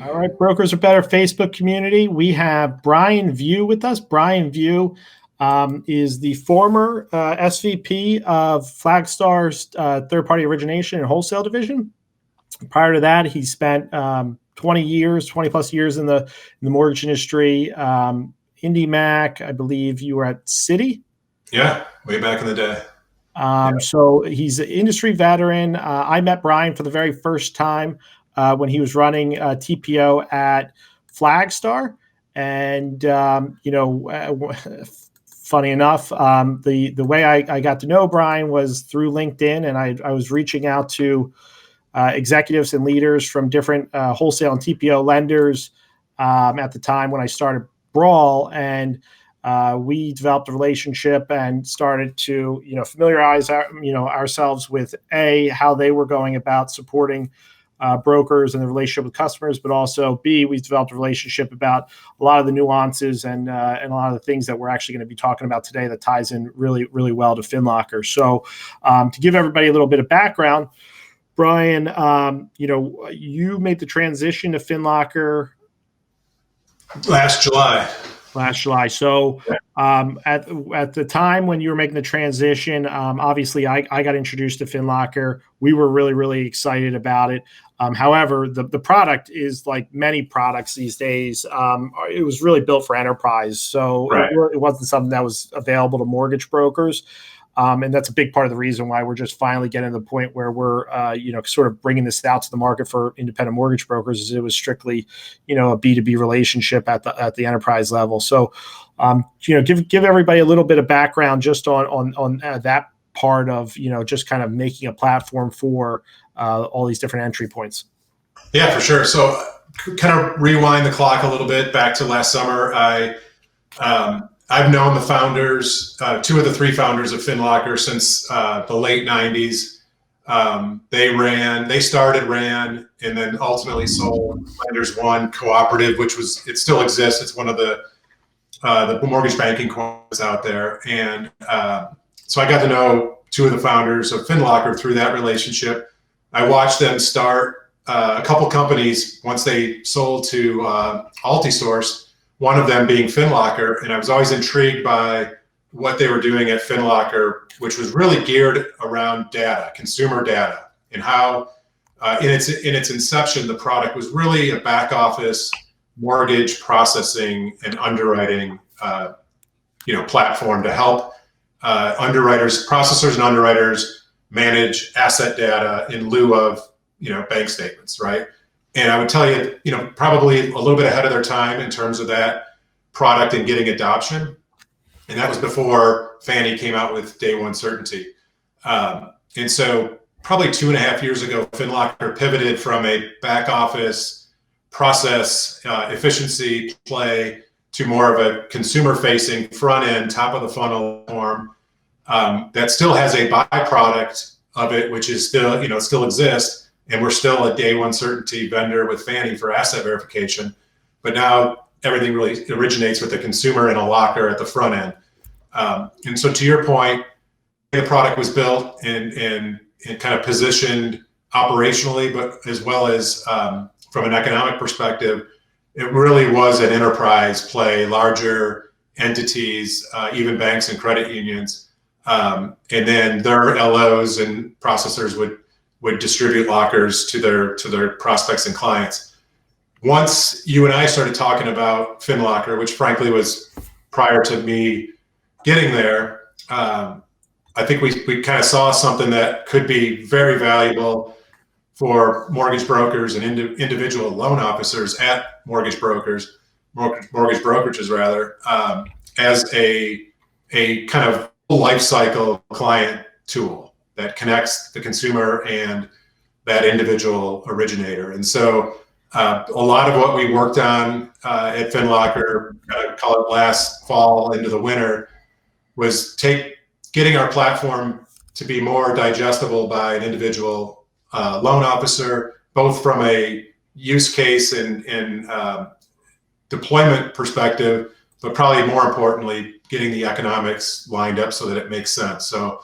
All right, Brokers Are Better Facebook community. We have Brian Vieaux with us. Brian Vieaux is the former SVP of Flagstar's third-party origination and wholesale division. Prior to that, he spent 20 plus years in the mortgage industry. IndyMac, I believe you were at Citi. Yeah, way back in the day. So he's an industry veteran. I met Brian for the very first time when he was running TPO at Flagstar. And, funny enough, the way I got to know Brian was through LinkedIn, and I was reaching out to executives and leaders from different wholesale and TPO lenders at the time when I started Brawl, and we developed a relationship and started to familiarize ourselves with how they were going about supporting brokers and the relationship with customers, but also B, we developed a relationship about a lot of the nuances and a lot of the things that we're actually going to be talking about today that ties in really, really well to Finlocker. So to give everybody a little bit of background, Brian, you made the transition to Finlocker last July. So at the time when you were making the transition, obviously I got introduced to Finlocker. We were really, really excited about it. However, the product is like many products these days. It was really built for enterprise. So right. It wasn't something that was available to mortgage brokers. And that's a big part of the reason why we're just finally getting to the point where we're, sort of bringing this out to the market for independent mortgage brokers. Is it was strictly, a B2B relationship at the enterprise level. So, give everybody a little bit of background just on that part of, just kind of making a platform for all these different entry points. Yeah, for sure. So, kind of rewind the clock a little bit back to last summer. I've known the founders, two of the three founders of Finlocker since the late 90s. They started, ran, and then ultimately sold Lenders One Cooperative, it still exists. It's one of the mortgage banking cooperatives out there. And so I got to know two of the founders of Finlocker through that relationship. I watched them start a couple companies once they sold to Altisource, one of them being Finlocker, and I was always intrigued by what they were doing at Finlocker, which was really geared around data, consumer data, and how in its inception, the product was really a back office mortgage processing and underwriting platform to help processors and underwriters manage asset data in lieu of bank statements, right? And I would tell you, probably a little bit ahead of their time in terms of that product and getting adoption. And that was before Fannie came out with day one certainty. And so probably 2.5 years ago, Finlocker pivoted from a back office process efficiency play to more of a consumer facing front end, top of the funnel form that still has a byproduct of it, which is still exists. And we're still a day one certainty vendor with Fannie for asset verification. But now everything really originates with the consumer and a locker at the front end. And so to your point, the product was built and kind of positioned operationally, but as well as from an economic perspective, it really was an enterprise play, larger entities, even banks and credit unions. And then their LOs and processors would distribute lockers to their prospects and clients. Once you and I started talking about Finlocker, which frankly was prior to me getting there, I think we kind of saw something that could be very valuable for mortgage brokers and individual loan officers at mortgage brokerages rather, as a kind of life cycle client tool that connects the consumer and that individual originator. And so a lot of what we worked on at Finlocker, call it last fall into the winter, was getting our platform to be more digestible by an individual loan officer, both from a use case and deployment perspective, but probably more importantly, getting the economics lined up so that it makes sense. So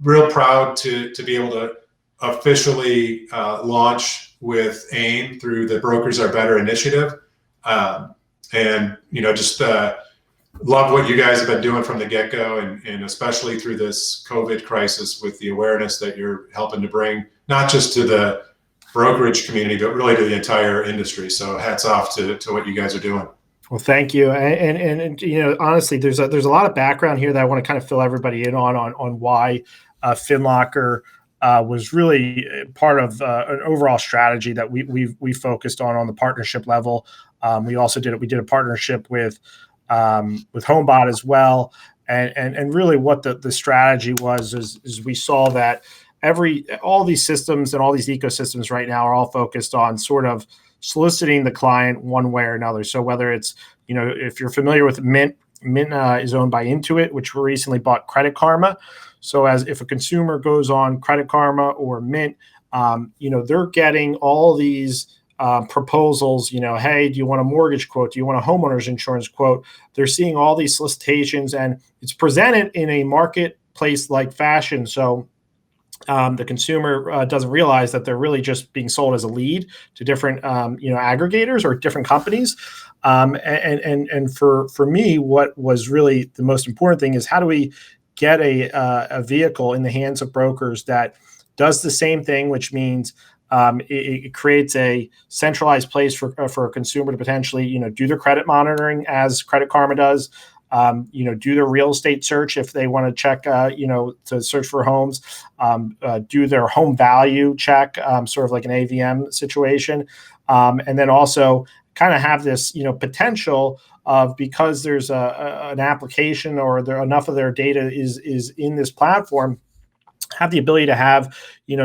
real proud to be able to officially launch with AIME through the Brokers Are Better initiative. And, just love what you guys have been doing from the get-go, and especially through this COVID crisis with the awareness that you're helping to bring, not just to the brokerage community, but really to the entire industry. So hats off to what you guys are doing. Well, thank you. And honestly, there's a lot of background here that I want to kind of fill everybody in on why Finlocker was really part of an overall strategy that we focused on the partnership level. We did a partnership with HomeBot as well, and really what the strategy was is we saw that all these systems and all these ecosystems right now are all focused on sort of soliciting the client one way or another. So whether it's, if you're familiar with Mint is owned by Intuit, which recently bought Credit Karma. So if a consumer goes on Credit Karma or Mint, they're getting all these proposals, hey, do you want a mortgage quote? Do you want a homeowner's insurance quote? They're seeing all these solicitations, and it's presented in a marketplace-like fashion. So the consumer doesn't realize that they're really just being sold as a lead to different, aggregators or different companies. And for me, what was really the most important thing is how do we get a vehicle in the hands of brokers that does the same thing, which means it creates a centralized place for a consumer to potentially, do their credit monitoring as Credit Karma does. Do their real estate search if they want to check, to search for homes, do their home value check, sort of like an AVM situation. And then also kind of have this, potential of, because there's an application or enough of their data is in this platform, have the ability to have,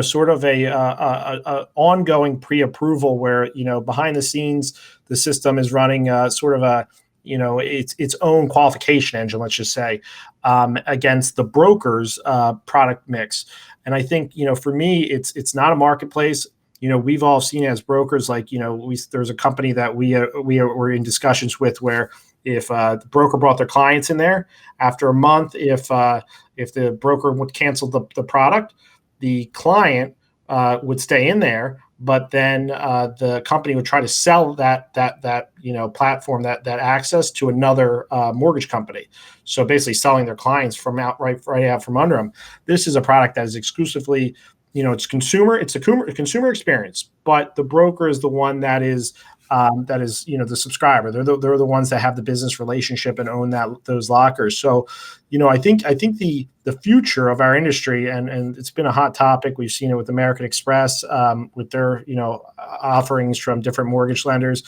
sort of a ongoing pre-approval where, behind the scenes, the system is running sort of a, its own qualification engine, let's just say, against the broker's product mix. And I think, for me, it's not a marketplace. We've all seen it as brokers, like, there's a company that we were in discussions with where if the broker brought their clients in there, after a month, if the broker would cancel the product, the client would stay in there, but then the company would try to sell that platform, that access to another mortgage company. So basically selling their clients right out from under them. This is a product that is exclusively, it's a consumer experience, but the broker is the one that is the subscriber. They're the ones that have the business relationship and own those lockers. So, I think the future of our industry, and it's been a hot topic. We've seen it with American Express, with their offerings from different mortgage lenders,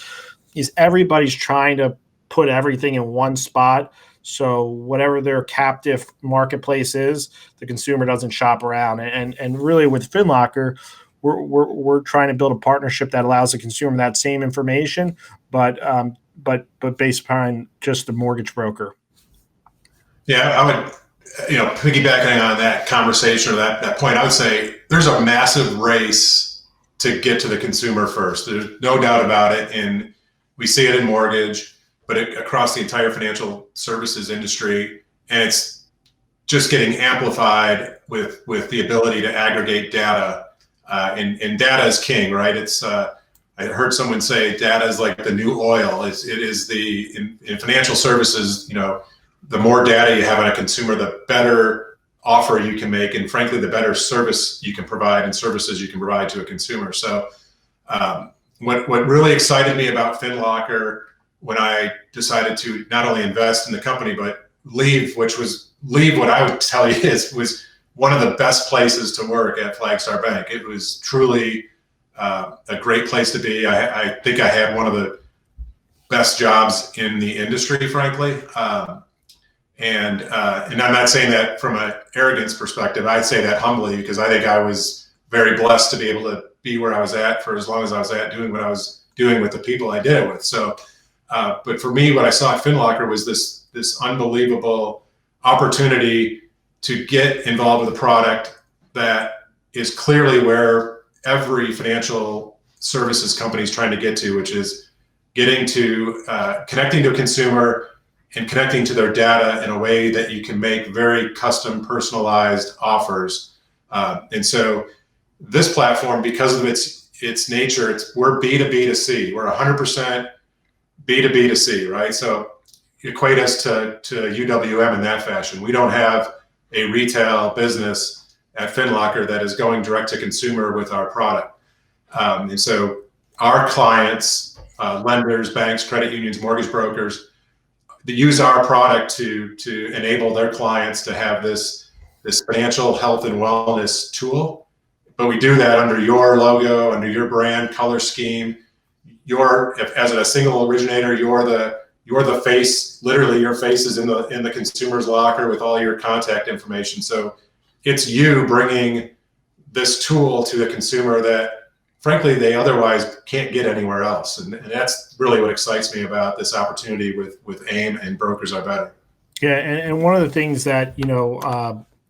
is everybody's trying to put everything in one spot. So whatever their captive marketplace is, the consumer doesn't shop around. And really with Finlocker, we're trying to build a partnership that allows the consumer that same information, but based upon just the mortgage broker. Yeah, I would, piggybacking on that conversation or that point, I would say there's a massive race to get to the consumer first. There's no doubt about it, and we see it in mortgage, but across the entire financial services industry, and it's just getting amplified with the ability to aggregate data. And data is king, right? It's I heard someone say data is like the new oil. It is in financial services. The more data you have on a consumer, the better offer you can make, and frankly, the better service you can provide and services you can provide to a consumer. So, what really excited me about Finlocker when I decided to not only invest in the company but leave, what I would tell you was one of the best places to work at Flagstar Bank. It was truly a great place to be. I think I had one of the best jobs in the industry, frankly. And I'm not saying that from an arrogance perspective. I'd say that humbly, because I think I was very blessed to be able to be where I was at for as long as I was at, doing what I was doing with the people I did it with. So, but for me, what I saw at Finlocker was this unbelievable opportunity to get involved with a product that is clearly where every financial services company is trying to get to, which is getting to connecting to a consumer and connecting to their data in a way that you can make very custom, personalized offers. And so This platform, because of its nature, we're B2B2C. We're 100% B2B2C, right? So equate us to UWM in that fashion. We don't have a retail business at Finlocker that is going direct to consumer with our product. And so our clients, lenders, banks, credit unions, mortgage brokers, that use our product to enable their clients to have this financial health and wellness tool. But we do that under your logo, under your brand, color scheme. As a single originator, you're the face. Literally, your face is in the consumer's locker with all your contact information. So it's you bringing this tool to the consumer that, frankly, they otherwise can't get anywhere else. And that's really what excites me about this opportunity with AIME and Brokers Are Better. Yeah, and one of the things that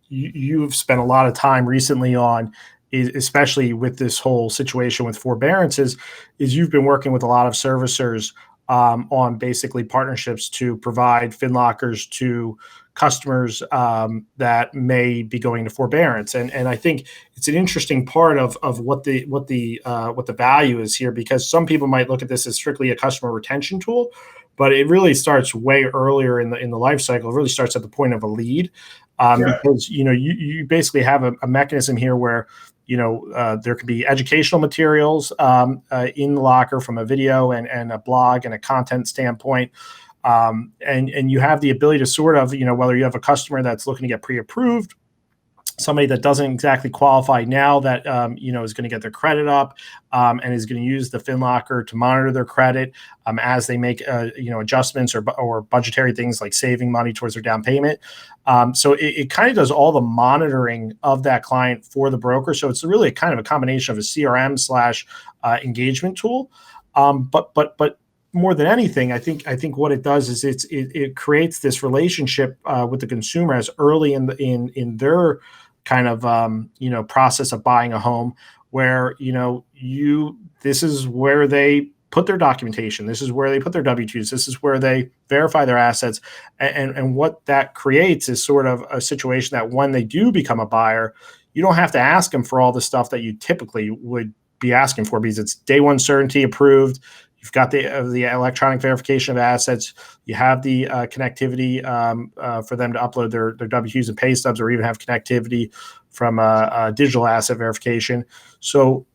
you've spent a lot of time recently on, especially with this whole situation with forbearances, is you've been working with a lot of servicers on basically partnerships to provide Finlockers to customers that may be going to forbearance, and I think it's an interesting part of what the value is here, because some people might look at this as strictly a customer retention tool, but it really starts way earlier in the life cycle. It really starts at the point of a lead, because you basically have a mechanism here where there could be educational materials in the locker from a video and a blog and a content standpoint. And you have the ability to sort of, whether you have a customer that's looking to get pre-approved, somebody that doesn't exactly qualify now that, is going to get their credit up and is going to use the Finlocker to monitor their credit as they make, adjustments or budgetary things like saving money towards their down payment. So it kind of does all the monitoring of that client for the broker. So it's really kind of a combination of a CRM / engagement tool. But more than anything, I think what it does is it creates this relationship with the consumer as early in their kind of process of buying a home, where this is where they put their documentation, this is where they put their W-2s, this is where they verify their assets, and what that creates is sort of a situation that when they do become a buyer, you don't have to ask them for all the stuff that you typically would be asking for, because it's day one certainty approved. You've got the electronic verification of assets. You have the connectivity for them to upload their W-2s and pay stubs, or even have connectivity from digital asset verification. So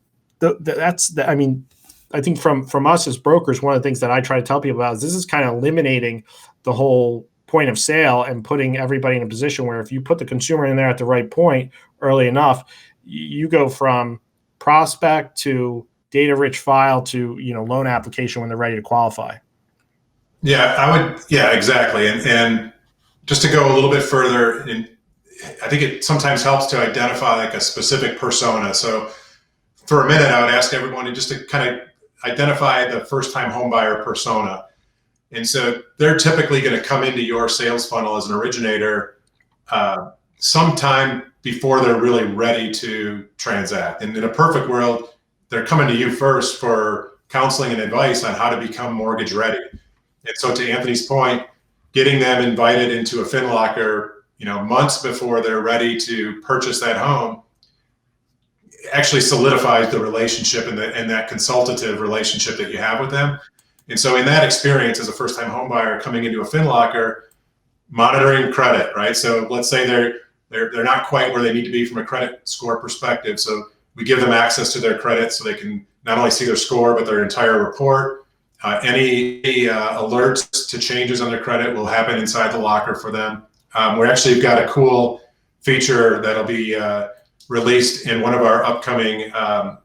I think from us as brokers, one of the things that I try to tell people about is this is kind of eliminating the whole point of sale and putting everybody in a position where if you put the consumer in there at the right point early enough, you go from prospect to data-rich file to loan application when they're ready to qualify. Yeah, exactly. And just to go a little bit further, I think it sometimes helps to identify like a specific persona. So for a minute, I would ask everyone to kind of identify the first-time homebuyer persona. And so they're typically going to come into your sales funnel as an originator sometime before they're really ready to transact. And in a perfect world, they're coming to you first for counseling and advice on how to become mortgage ready. And so to Anthony's point, getting them invited into a Finlocker, months before they're ready to purchase that home actually solidifies the relationship and that consultative relationship that you have with them. And so in that experience as a first-time homebuyer coming into a Finlocker, monitoring credit, right? So let's say they're not quite where they need to be from a credit score perspective. So we give them access to their credit so they can not only see their score, but their entire report. Any alerts to changes on their credit will happen inside the locker for them. We actually got a cool feature that'll be released in one of our upcoming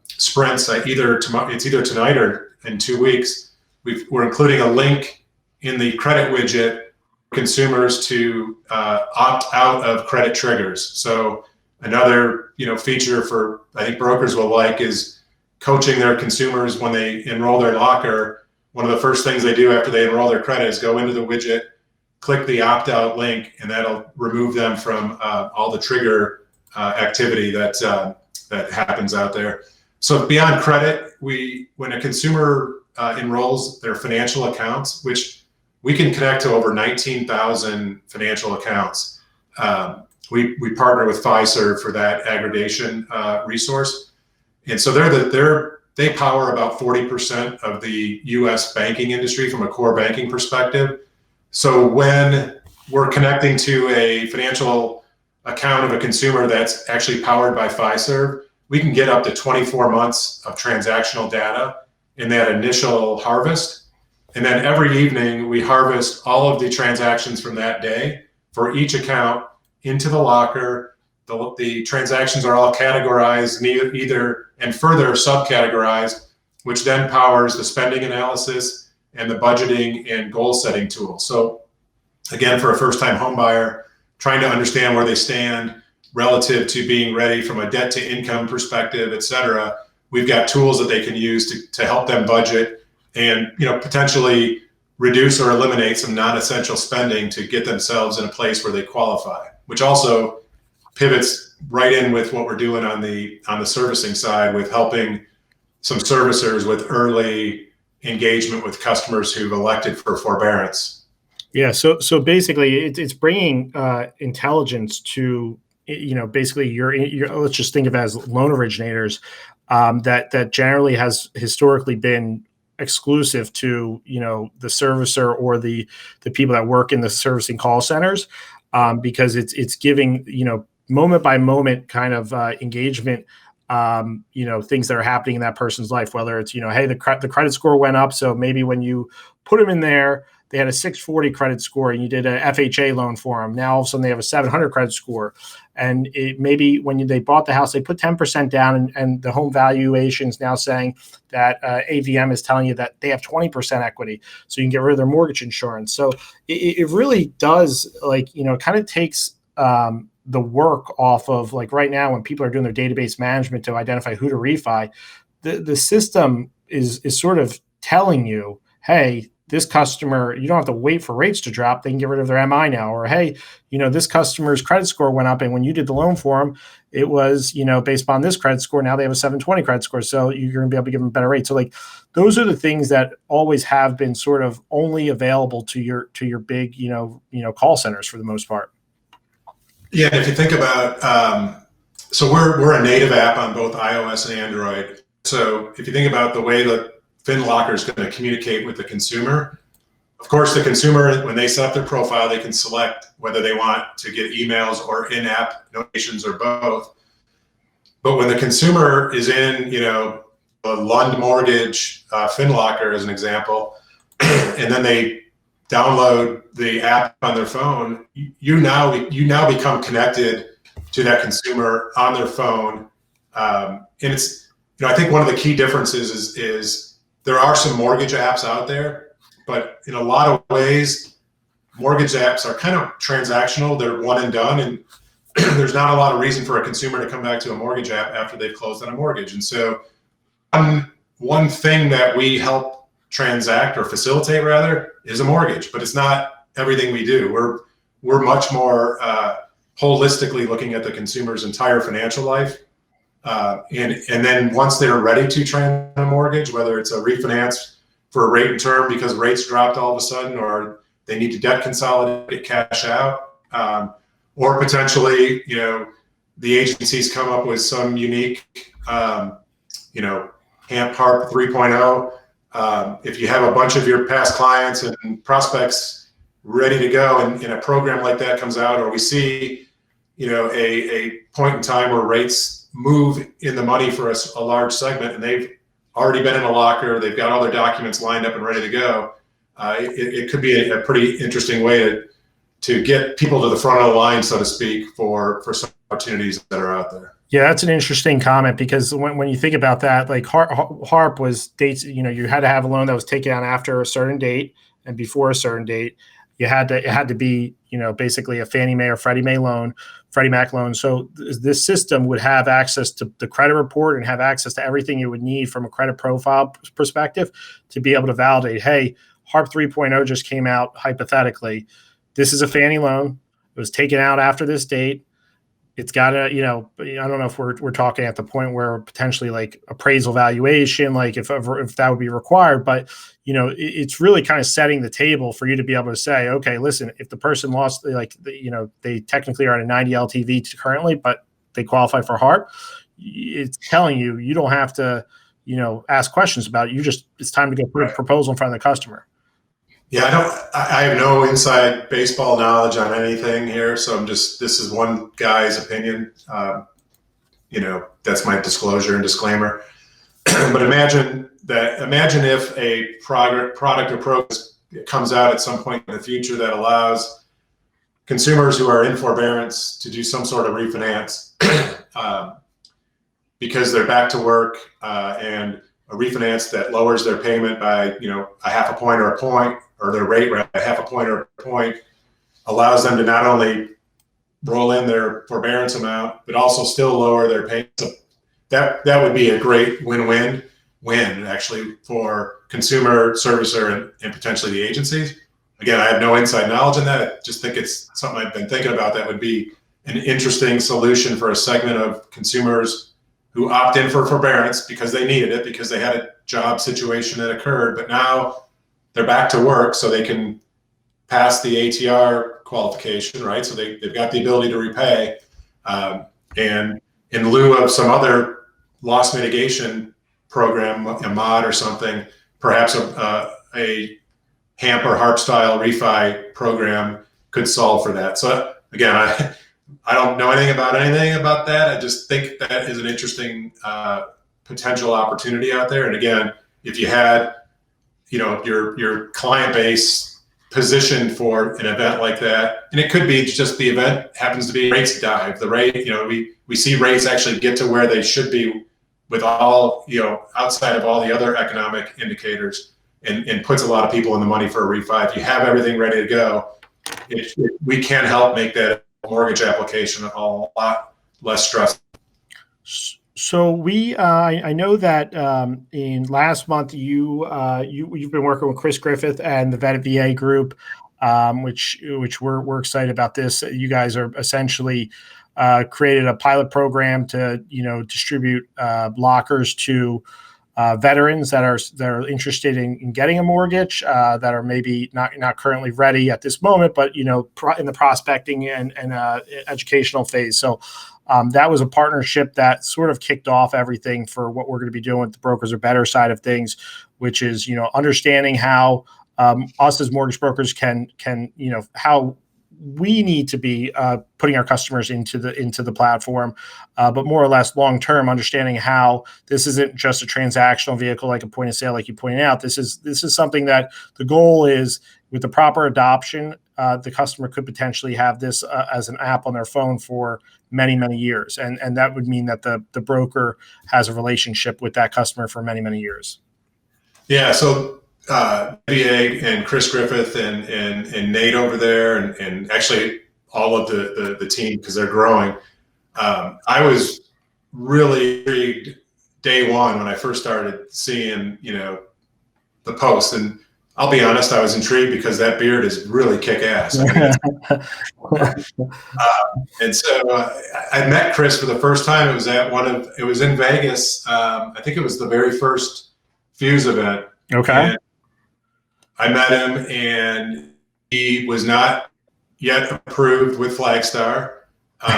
sprints. It's either tonight or in 2 weeks. We're including a link in the credit widget for consumers to opt out of credit triggers. So another feature for I think brokers will like is coaching their consumers when they enroll their locker. One of the first things they do after they enroll their credit is go into the widget, click the opt-out link, and that'll remove them from all the trigger activity that happens out there. So beyond credit, when a consumer enrolls their financial accounts, which we can connect to over 19,000 financial accounts. We partner with Fiserv for that aggregation resource. And so they power about 40% of the U.S. banking industry from a core banking perspective. So when we're connecting to a financial account of a consumer that's actually powered by Fiserv, we can get up to 24 months of transactional data in that initial harvest. And then every evening we harvest all of the transactions from that day for each account into the locker. The transactions are all categorized either and further subcategorized, which then powers the spending analysis and the budgeting and goal setting tool. So again, for a first-time home buyer, trying to understand where they stand relative to being ready from a debt to income perspective, et cetera, we've got tools that they can use to help them budget and potentially reduce or eliminate some non-essential spending to get themselves in a place where they qualify, which also pivots right in with what we're doing on the servicing side with helping some servicers with early engagement with customers who've elected for forbearance. Yeah, so basically, it's bringing intelligence to basically your let's just think of it as loan originators that generally has historically been exclusive to the servicer or the people that work in the servicing call centers, because it's giving moment by moment kind of engagement. Things that are happening in that person's life, whether it's hey, the credit score went up, so maybe when you put them in there, they had a 640 credit score and you did a FHA loan for them. Now all of a sudden they have a 700 credit score. And maybe when they bought the house, they put 10% down and the home valuation is now saying that AVM is telling you that they have 20% equity. So you can get rid of their mortgage insurance. So it really does kind of takes the work off of right now when people are doing their database management to identify who to refi. The system is sort of telling you, hey, this customer, you don't have to wait for rates to drop. They can get rid of their MI now. Or, hey, this customer's credit score went up. And when you did the loan for them, it was, based upon this credit score. Now they have a 720 credit score. So you're going to be able to give them a better rate. So those are the things that always have been sort of only available to your big, call centers for the most part. Yeah. If you think about, so we're a native app on both iOS and Android. So if you think about the way that Finlocker is going to communicate with the consumer. Of course, the consumer, when they set up their profile, they can select whether they want to get emails or in-app notifications or both. But when the consumer is in, a Lund Mortgage Finlocker, as an example, and then they download the app on their phone, you now become connected to that consumer on their phone, and it's I think one of the key differences is there are some mortgage apps out there, but in a lot of ways, mortgage apps are kind of transactional. They're one and done, and there's not a lot of reason for a consumer to come back to a mortgage app after they've closed on a mortgage. And so one thing that we help transact or facilitate rather is a mortgage, but it's not everything we do. We're much more holistically looking at the consumer's entire financial life. And then once they're ready to transact a mortgage, whether it's a refinance for a rate and term because rates dropped all of a sudden, or they need to debt consolidate, cash out, or potentially, the agencies come up with some unique, HAMP HARP 3.0. If you have a bunch of your past clients and prospects ready to go, and a program like that comes out, or we see, a point in time where rates move in the money for a large segment, and they've already been in a locker, they've got all their documents lined up and ready to go. It could be a pretty interesting way to get people to the front of the line, so to speak, for some opportunities that are out there. Yeah, that's an interesting comment, because when you think about that, HARP was dates, you had to have a loan that was taken out after a certain date and before a certain date. It had to be, basically a Fannie Mae or Freddie Mac loan. So this system would have access to the credit report and have access to everything you would need from a credit profile perspective to be able to validate, hey, HARP 3.0 just came out hypothetically. This is a Fannie loan. It was taken out after this date. It's got a, I don't know if we're talking at the point where potentially appraisal valuation, if that would be required, but it's really kind of setting the table for you to be able to say, okay, listen, if the person lost, they technically are at a 90 LTV currently, but they qualify for HARP, it's telling you, you don't have to, ask questions about it. It's time to go put a proposal in front of the customer. Yeah, I have no inside baseball knowledge on anything here. So this is one guy's opinion. That's my disclosure and disclaimer. But imagine if a product or program comes out at some point in the future that allows consumers who are in forbearance to do some sort of refinance because they're back to work, and a refinance that lowers their payment by a half a point or a point, or their rate by a half a point or a point, allows them to not only roll in their forbearance amount but also still lower their payment. So that would be a great win actually for consumer, servicer, and potentially the agencies. Again, I have no inside knowledge in that. I just think it's something I've been thinking about that would be an interesting solution for a segment of consumers who opt in for forbearance because they needed it, because they had a job situation that occurred, but now they're back to work, so they can pass the ATR qualification, right? So they've got the ability to repay. And in lieu of some other loss mitigation program, a mod or something, perhaps a HAMP or HARP style refi program could solve for that. So again, I don't know anything about that. I just think that is an interesting potential opportunity out there. And again, if you had, your client base positioned for an event like that, and it could be just the event happens to be rates dive. The rate, we see rates actually get to where they should be with all, outside of all the other economic indicators, and puts a lot of people in the money for a refi. If you have everything ready to go, we can help make that mortgage application a lot less stressful. So I know that in last month you've been working with Chris Griffith and the Vetted VA group, which we're excited about this. You guys are essentially created a pilot program to distribute lockers to veterans that are interested in getting a mortgage, that are maybe not currently ready at this moment, but in the prospecting and educational phase. So that was a partnership that sort of kicked off everything for what we're going to be doing with the Brokers Are Better side of things, which is understanding how us as mortgage brokers can how we need to be putting our customers into the platform, but more or less long term, understanding how this isn't just a transactional vehicle like a point of sale, like you pointed out. This is something that the goal is, with the proper adoption, the customer could potentially have this as an app on their phone for many, many years, and that would mean that the broker has a relationship with that customer for many, many years. Yeah. So VA and Chris Griffith and Nate over there, and actually all of the team, because they're growing. I was really intrigued day one when I first started seeing the post, and I'll be honest, I was intrigued because that beard is really kick ass. And so I met Chris for the first time. It was it was in Vegas. I think it was the very first Vieaux event. Okay. And I met him, and he was not yet approved with Flagstar. We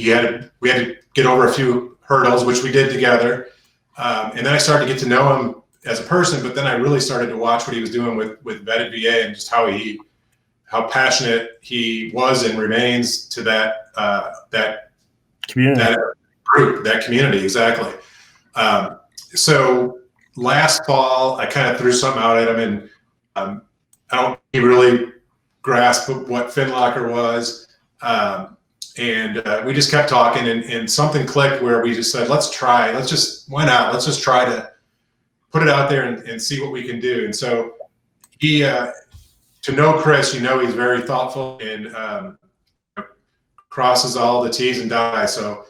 had to get over a few hurdles, which we did together. And then I started to get to know him as a person, but then I really started to watch what he was doing with Vetted VA, and just how passionate he was and remains to that community. That group, that community, exactly. So last fall, I kind of threw something out at him, and I don't think he really grasped what Finlocker was. And we just kept talking, and something clicked where we just said, why not? Let's just try to put it out there and see what we can do. And so he, to know Chris, he's very thoughtful and crosses all the T's and dots. So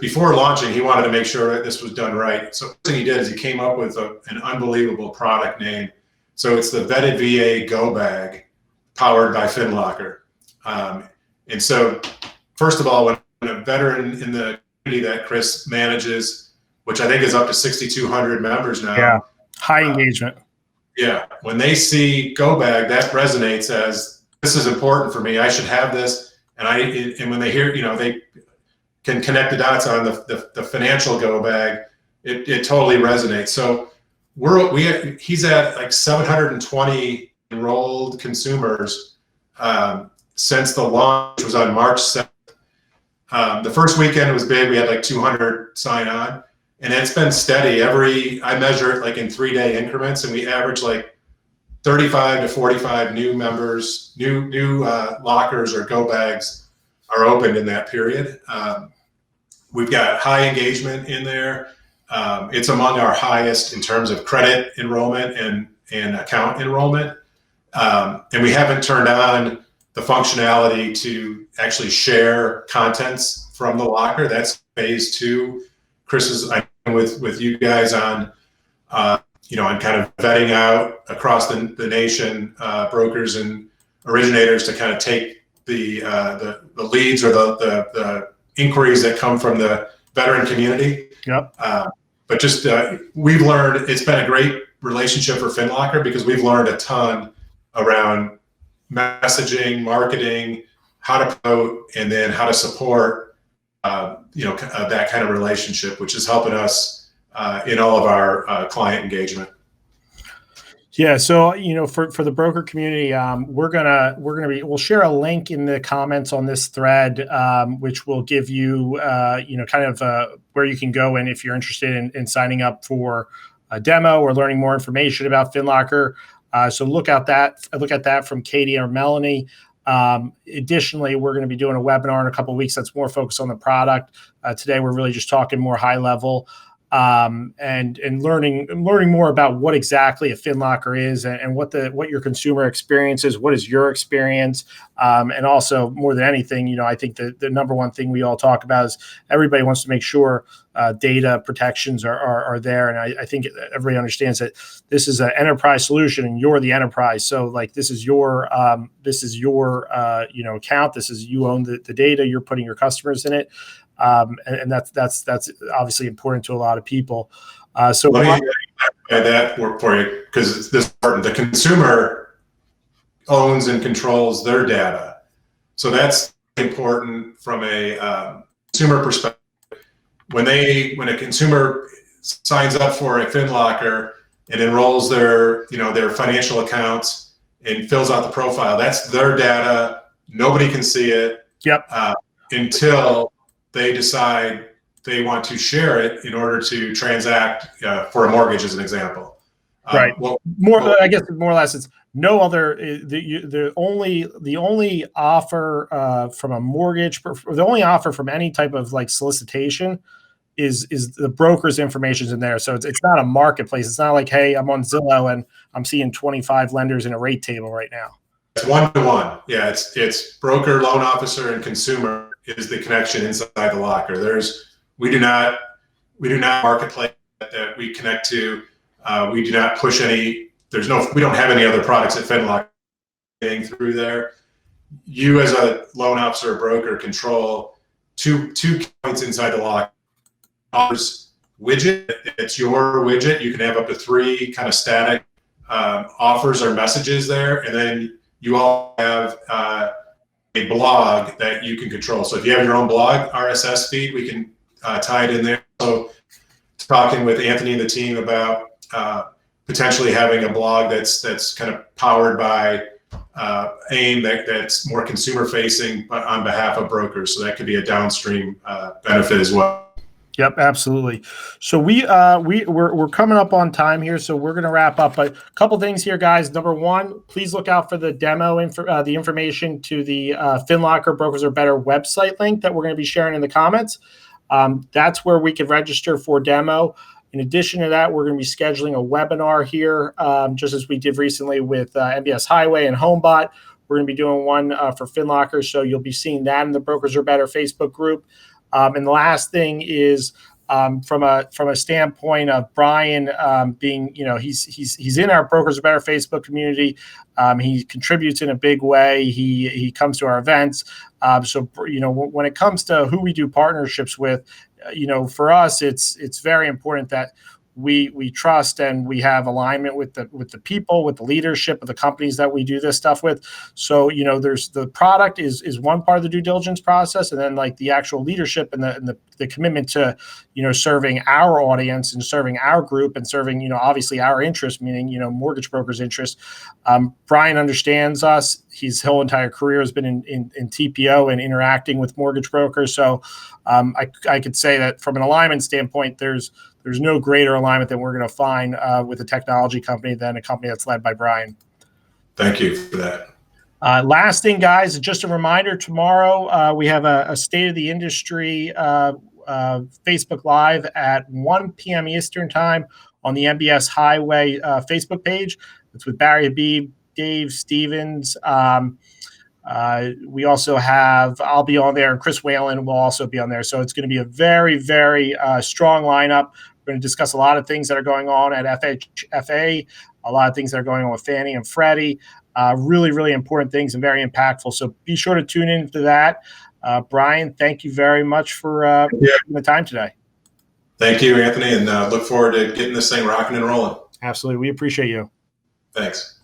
before launching, he wanted to make sure that this was done right. So the thing he did is he came up with an unbelievable product name. So it's the Vetted VA Go Bag, powered by Finlocker. And so, first of all, when a veteran in the community that Chris manages, which I think is up to 6,200 members now. Yeah, high engagement. Yeah, when they see Go Bag, that resonates as, this is important for me. I should have this. And when they hear, they can connect the dots on the financial go bag, it totally resonates. So he's at like 720 enrolled consumers since the launch, which was on March 7th. The first weekend was big. We had like 200 sign on, and it's been steady. I measure it like in 3-day increments, and we average like 35 to 45 new members, new lockers or go bags are opened in that period. We've got high engagement in there. It's among our highest in terms of credit enrollment and account enrollment. And we haven't turned on the functionality to actually share contents from the locker. That's phase 2. Chris is with you guys on on kind of vetting out across the nation brokers and originators to kind of take the leads or the inquiries that come from the veteran community. Yep. But just we've learned, it's been a great relationship for Finlocker because we've learned a ton around messaging, marketing, how to promote, and then how to support that kind of relationship, which is helping us in all of our client engagement. Yeah, so for the broker community, we'll share a link in the comments on this thread, which will give you where you can go in if you're interested in signing up for a demo or learning more information about Finlocker. So look at that from Katie or Melanie. Additionally, we're going to be doing a webinar in a couple of weeks that's more focused on the product. Today, we're really just talking more high level. And learning more about what exactly a Finlocker is and what your consumer experience is, what is your experience, and also more than anything, I think the number one thing we all talk about is everybody wants to make sure data protections are there, and I think everybody understands that this is an enterprise solution and you're the enterprise. So like this is your account, this is you own the data, you're putting your customers in it. And that's obviously important to a lot of people. So let me add that work for you because this part, the consumer owns and controls their data. So that's important from a consumer perspective. When a consumer signs up for a Finlocker and enrolls their financial accounts and fills out the profile, that's their data. Nobody can see it. Yep. Until they decide they want to share it in order to transact for a mortgage, as an example. Right. I guess more or less it's no other. The only offer from a mortgage, the only offer from any type of like solicitation is the broker's information in there. So it's not a marketplace. It's not like, hey, I'm on Zillow and I'm seeing 25 lenders in a rate table right now. It's 1-to-1. Yeah, it's broker, loan officer, and consumer is the connection inside the locker. We do not marketplace that we connect to. We do not push any. We don't have any other products at Finlocker getting through there. You as a loan officer or broker control two points inside the locker. Offers widget. It's your widget. You can have up to 3 kind of static offers or messages there, and then you all have a blog that you can control. So if you have your own blog RSS feed, we can tie it in there. So talking with Anthony and the team about potentially having a blog that's kind of powered by AIME that's more consumer facing, but on behalf of brokers. So that could be a downstream benefit as well. Yep, absolutely. So we're coming up on time here, so we're going to wrap up. But a couple things here, guys. Number one, please look out for the demo the information to the Finlocker Brokers Are Better website link that we're going to be sharing in the comments. That's where we can register for demo. In addition to that, we're going to be scheduling a webinar here, just as we did recently with MBS Highway and HomeBot. We're going to be doing one for Finlocker, so you'll be seeing that in the Brokers Are Better Facebook group. And the last thing is from a standpoint of Brian being, he's in our Brokers Are Better Facebook community. He contributes in a big way. He comes to our events. So when it comes to who we do partnerships with, for us, it's very important that we trust and we have alignment with the people, with the leadership of the companies that we do this stuff with. So, there's the product is one part of the due diligence process, and then like the actual leadership and the commitment to, serving our audience and serving our group and serving, obviously our interest, meaning, mortgage brokers' interest. Brian understands us. His whole entire career has been in TPO and interacting with mortgage brokers. So I could say that from an alignment standpoint, there's no greater alignment than we're going to find with a technology company than a company that's led by Brian. Thank you for that. Last thing, guys, just a reminder, tomorrow we have a State of the Industry Facebook Live at 1 p.m. Eastern Time on the MBS Highway Facebook page. It's with Barry Habib, Dave Stevens. We also have, I'll be on there, and Chris Whalen will also be on there. So it's going to be a very, very strong lineup. We're going to discuss a lot of things that are going on at FHFA, a lot of things that are going on with Fannie and Freddie. Really, really important things and very impactful. So be sure to tune into that. Brian, thank you very much for taking the time today. Thank you, Anthony, and look forward to getting this thing rocking and rolling. Absolutely. We appreciate you. Thanks.